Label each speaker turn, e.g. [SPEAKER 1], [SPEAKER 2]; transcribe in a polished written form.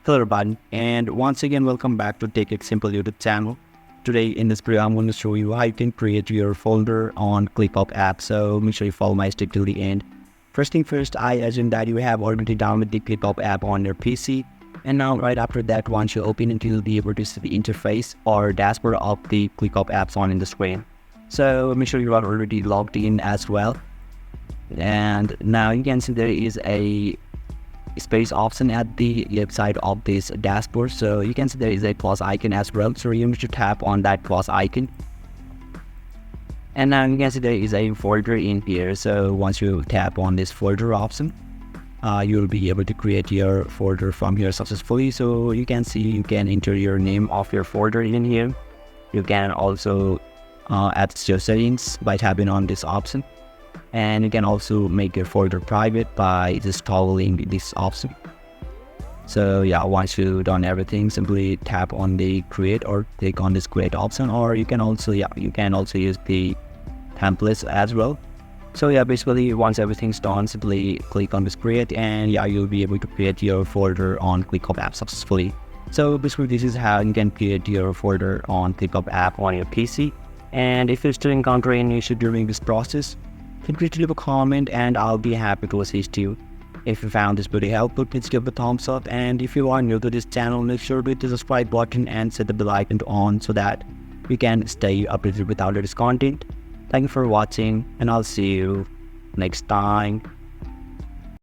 [SPEAKER 1] Hello everybody, and once again welcome back to Take It Simple YouTube channel. Today in this video I'm going to show you how you can create your folder on ClickUp app, so make sure you follow my step till the end. First thing first, I assume that you have already downloaded the ClickUp app on your PC, and now right after that, once you open it, you'll be able to see the interface or dashboard of the ClickUp apps on the screen. So make sure you are already logged in as well. And now you can see there is a space option at the left side of this dashboard, so you can see there is a plus icon as well, so you need to tap on that plus icon. And now you can see there is a folder in here, so once you tap on this folder option, you'll be able to create your folder from here successfully. So you can see you can enter your name of your folder in here. You can also add your settings by tapping on this option. And you can also make your folder private by just toggling this option. So yeah, once you've done everything, simply tap on the create or click on this create option, or you can also use the templates as well. So yeah, basically once everything's done, simply click on this create, and yeah, you'll be able to create your folder on ClickUp app successfully. So basically this is how you can create your folder on ClickUp app on your PC. And if you're still encountering any issue during this process, feel free to leave a comment and I'll be happy to assist you. If you found this video helpful, please give a thumbs up, and if you are new to this channel, make sure to hit the subscribe button and set the bell icon on so that you can stay updated with our latest content. Thank you for watching, and I'll see you next time.